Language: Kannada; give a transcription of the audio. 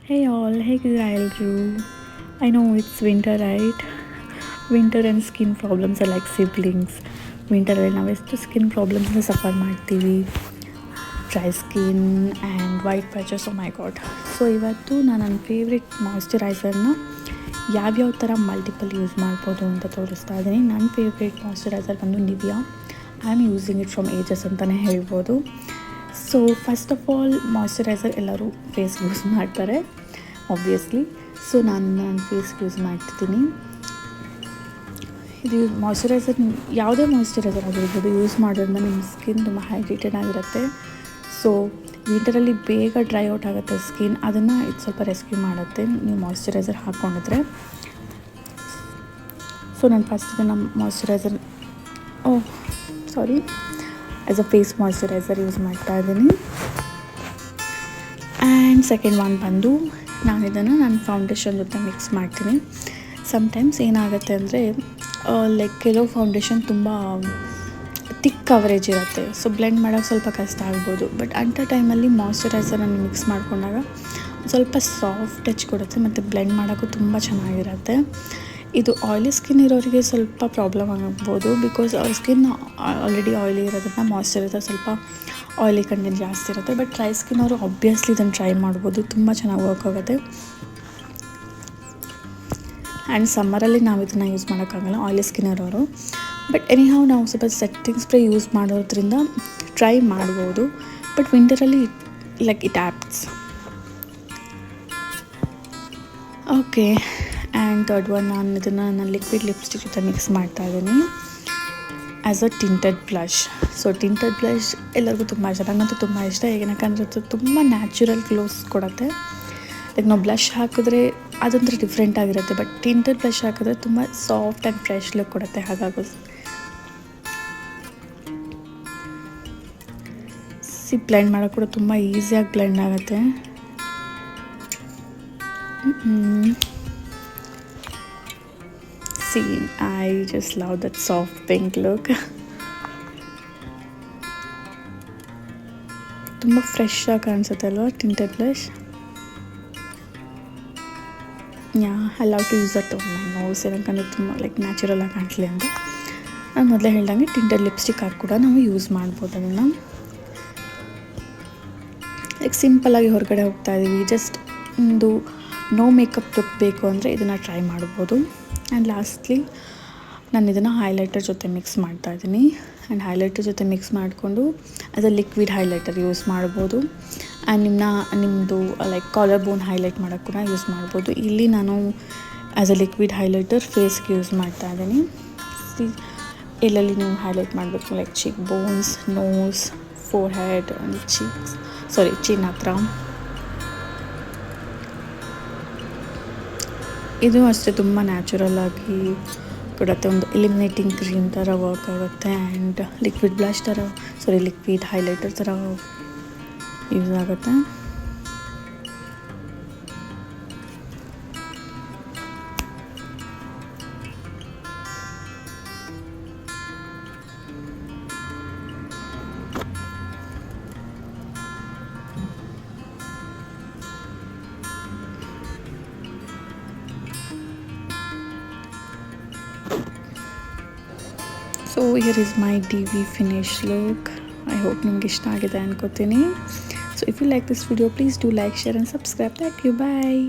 Hey all, ಹೇಗಿದ್ದೀರಾ ಎಲ್ಲರೂ? I know it's winter, right? Winter and skin problems are like siblings. ವಿಂಟರಲ್ಲಿ ನಾವೆಷ್ಟು ಸ್ಕಿನ್ ಪ್ರಾಬ್ಲಮ್ಸ್ನ ಸಫರ್ ಮಾಡ್ತೀವಿ, dry skin and white patches. My god. So ಇವತ್ತು ನಾನು ನನ್ನ ಫೇವ್ರೆಟ್ ಮಾಯ್ಶ್ಚರೈಸರ್ನ ಯಾವ್ಯಾವ ಥರ ಮಲ್ಟಿಪಲ್ ಯೂಸ್ ಮಾಡ್ಬೋದು ಅಂತ ತೋರಿಸ್ತಾ ಇದ್ದೀನಿ. ನನ್ನ ಫೇವ್ರೆಟ್ ಮಾಯ್ಶ್ಚರೈಸರ್ ಬಂದು Nivea. I am using it from ages ಅಂತಲೇ ಹೇಳ್ಬೋದು. So first of all moisturiser ಎಲ್ಲರೂ ಫೇಸ್ಗೆ ಯೂಸ್ ಮಾಡ್ತಾರೆ ಆಬ್ವಿಯಸ್ಲಿ. ಸೊ ನಾನು ನನ್ನ ಫೇಸ್ಗೆ ಯೂಸ್ ಮಾಡ್ತಿದ್ದೀನಿ. ಇದು ಮಾಯ್ಶ್ಚರೈಸರ್ ಯಾವುದೇ ಮಾಯ್ಶ್ಚರೈಸರ್ ಆಗಿರ್ಬೋದು ಯೂಸ್ ಮಾಡೋದ್ರಿಂದ ನಿಮ್ಮ ಸ್ಕಿನ್ ತುಂಬ ಹೈಡ್ರೇಟೆಡ್ ಆಗಿರುತ್ತೆ. ಸೊ ವಿಂಟರಲ್ಲಿ ಬೇಗ ಡ್ರೈ ಔಟ್ ಆಗುತ್ತೆ ಸ್ಕಿನ್, ಅದನ್ನು ಇದು ಸ್ವಲ್ಪ ರೆಸ್ಕ್ಯೂ ಮಾಡುತ್ತೆ ನೀವು ಮಾಯ್ಶ್ಚರೈಸರ್ ಹಾಕ್ಕೊಂಡಿದ್ರೆ. ಸೊ ನಾನು ಫಸ್ಟ್ ಇದನ್ನು moisturiser as a face moisturiser use ಮಾಡ್ತಾ ಇದ್ದೀನಿ. ಆ್ಯಂಡ್ ಸೆಕೆಂಡ್ ಒನ್ ಬಂದು ನಾನು ಇದನ್ನು ನನ್ನ ಫೌಂಡೇಶನ್ ಜೊತೆ ಮಿಕ್ಸ್ ಮಾಡ್ತೀನಿ. ಸಮ್ಟೈಮ್ಸ್ ಏನಾಗುತ್ತೆ ಅಂದರೆ ಲೈಕ್ ಕೆಲವು ಫೌಂಡೇಶನ್ ತುಂಬ ತಿಕ್ ಕವರೇಜ್ ಇರುತ್ತೆ, ಸೊ ಬ್ಲೆಂಡ್ ಮಾಡೋಕ್ಕೆ ಸ್ವಲ್ಪ ಕಷ್ಟ ಆಗ್ಬೋದು. ಬಟ್ ಅಂಥ ಟೈಮಲ್ಲಿ ಮಾಯ್ಶ್ಚರೈಸರನ್ನು ಮಿಕ್ಸ್ ಮಾಡ್ಕೊಂಡಾಗ ಸ್ವಲ್ಪ ಸಾಫ್ಟ್ ಟಚ್ ಕೊಡುತ್ತೆ ಮತ್ತು ಬ್ಲೆಂಡ್ ಮಾಡೋಕ್ಕೂ ತುಂಬ ಚೆನ್ನಾಗಿರುತ್ತೆ. ಇದು ಆಯ್ಲಿ ಸ್ಕಿನ್ ಇರೋರಿಗೆ ಸ್ವಲ್ಪ ಪ್ರಾಬ್ಲಮ್ ಆಗ್ಬೋದು, ಬಿಕಾಸ್ ಅವ್ರ ಸ್ಕಿನ್ ಆಲ್ರೆಡಿ ಆಯ್ಲಿ ಇರೋದ್ರಿಂದ ಮಾಯ್ಶ್ಚರೈಸರ್ ಸ್ವಲ್ಪ ಆಯ್ಲಿ ಕಂಟೆಂಟ್ ಜಾಸ್ತಿ ಇರುತ್ತೆ. ಬಟ್ ಡ್ರೈ ಸ್ಕಿನ್ ಅವರು ಆಬ್ವಿಯಸ್ಲಿ ಇದನ್ನು ಟ್ರೈ ಮಾಡ್ಬೋದು, ತುಂಬ ಚೆನ್ನಾಗಿ ವರ್ಕ್ ಆಗುತ್ತೆ. ಆ್ಯಂಡ್ ಸಮ್ಮರಲ್ಲಿ ನಾವು ಇದನ್ನು ಯೂಸ್ ಮಾಡೋಕ್ಕಾಗಲ್ಲ ಆಯ್ಲಿ ಸ್ಕಿನ್ ಇರೋರು. ಬಟ್ ಎನಿಹಾವ್ ನಾವು ಸ್ವಲ್ಪ ಸೆಟ್ಟಿಂಗ್ ಸ್ಪ್ರೇ ಯೂಸ್ ಮಾಡೋದ್ರಿಂದ ಟ್ರೈ ಮಾಡ್ಬೋದು. ಬಟ್ ವಿಂಟರಲ್ಲಿ like it adapts. Okay. And third one, ನಾನು ಇದನ್ನು ನನ್ನ ಲಿಕ್ವಿಡ್ ಲಿಪ್ಸ್ಟಿಕ್ ಜೊತೆ ಮಿಕ್ಸ್ ಮಾಡ್ತಾ ಇದ್ದೀನಿ as a tinted blush. So tinted blush ಎಲ್ಲರಿಗೂ ತುಂಬ ಇಷ್ಟ, ನನಗಂತೂ ತುಂಬ ಇಷ್ಟ. ಯಾಕಂದರೆ ಅದು ತುಂಬ ನ್ಯಾಚುರಲ್ ಗ್ಲೋಸ್ ಕೊಡುತ್ತೆ. ಲೈಕ್ ನಾವು ಬ್ಲಷ್ ಹಾಕಿದ್ರೆ ಅದೊಂಥರ ಡಿಫ್ರೆಂಟ್ ಆಗಿರುತ್ತೆ, ಬಟ್ ಟಿಂಟೆಡ್ ಬ್ಲಷ್ ಹಾಕಿದ್ರೆ ತುಂಬ ಸಾಫ್ಟ್ ಆ್ಯಂಡ್ ಫ್ರೆಶ್ ಲುಕ್ ಕೊಡುತ್ತೆ. ಹಾಗಾಗಿ ಬ್ಲೆಂಡ್ ಮಾಡೋಕ್ಕೆ ಕೂಡ ತುಂಬ ಈಸಿಯಾಗಿ ಬ್ಲೆಂಡ್ ಆಗುತ್ತೆ. I just love that soft pink look. ತುಂಬ ಫ್ರೆಶ್ ಆಗಿ ಕಾಣಿಸುತ್ತೆ ಅಲ್ವಾ tinted blush. I love to use that on my nose, ಯಾಕಂದರೆ ತುಂಬ ಲೈಕ್ ನ್ಯಾಚುರಲ್ ಆಗಿ ಕಾಣಿಸ್ಲಿ ಅಂತ. ನಾನು ಮೊದಲೇ ಹೇಳ್ದಂಗೆ ಟಿಂಟೆಡ್ ಲಿಪ್ಸ್ಟಿಕ್ ಹಾಕಿ ಕೂಡ ನಾವು ಯೂಸ್ ಮಾಡ್ಬೋದು ಅದನ್ನು. ಲೈಕ್ ಸಿಂಪಲ್ಲಾಗಿ ಹೊರಗಡೆ ಹೋಗ್ತಾ ಇದ್ದೀವಿ, ಜಸ್ಟ್ ಒಂದು ನೋ ಮೇಕಪ್ ಲುಕ್ ಬೇಕು ಅಂದರೆ ಇದನ್ನು ಟ್ರೈ ಮಾಡ್ಬೋದು. ಆ್ಯಂಡ್ ಲಾಸ್ಟ್ಲಿ ನಾನು ಇದನ್ನು ಹೈಲೈಟರ್ ಜೊತೆ ಮಿಕ್ಸ್ ಮಾಡ್ತಾ ಇದ್ದೀನಿ. ಆ್ಯಂಡ್ ಹೈಲೈಟರ್ ಜೊತೆ ಮಿಕ್ಸ್ ಮಾಡಿಕೊಂಡು as a liquid highlighter use ಮಾಡ್ಬೋದು. ಆ್ಯಂಡ್ ನಿಮ್ಮದು ಲೈಕ್ ಕಾಲರ್ ಬೋನ್ ಹೈಲೈಟ್ ಮಾಡೋಕ್ಕೆ ಕೂಡ ಯೂಸ್ ಮಾಡ್ಬೋದು. ಇಲ್ಲಿ ನಾನು ಆ್ಯಸ್ ಅ ಲಿಕ್ವಿಡ್ ಹೈಲೈಟರ್ ಫೇಸ್ಗೆ ಯೂಸ್ ಮಾಡ್ತಾ ಇದ್ದೀನಿ. ಎಲ್ಲೆಲ್ಲಿ ನೀವು ಹೈಲೈಟ್ ಮಾಡಬೇಕು, like cheek bones, nose, forehead, chin ಹತ್ರ. ಇದು ಅಷ್ಟೇ ತುಂಬ ನ್ಯಾಚುರಲ್ ಆಗಿ ಕೊಡುತ್ತೆ, ಒಂದು ಎಲಿಮಿನೇಟಿಂಗ್ ಕ್ರೀಮ್ ಥರ ವರ್ಕ್ ಆಗುತ್ತೆ. ಆ್ಯಂಡ್ ಲಿಕ್ವಿಡ್ ಬ್ಲಷ್ ಥರ ಲಿಕ್ವಿಡ್ ಹೈಲೈಟರ್ ಥರ ಯೂಸ್ ಆಗುತ್ತೆ. So here is my DV finish look. I hope ನಿಮ್ಗೆ ಇಷ್ಟ ಆಗಿದೆ ಅನ್ಕೋತೀನಿ. So if you like this video, please do like, share and subscribe. Thank you. Bye.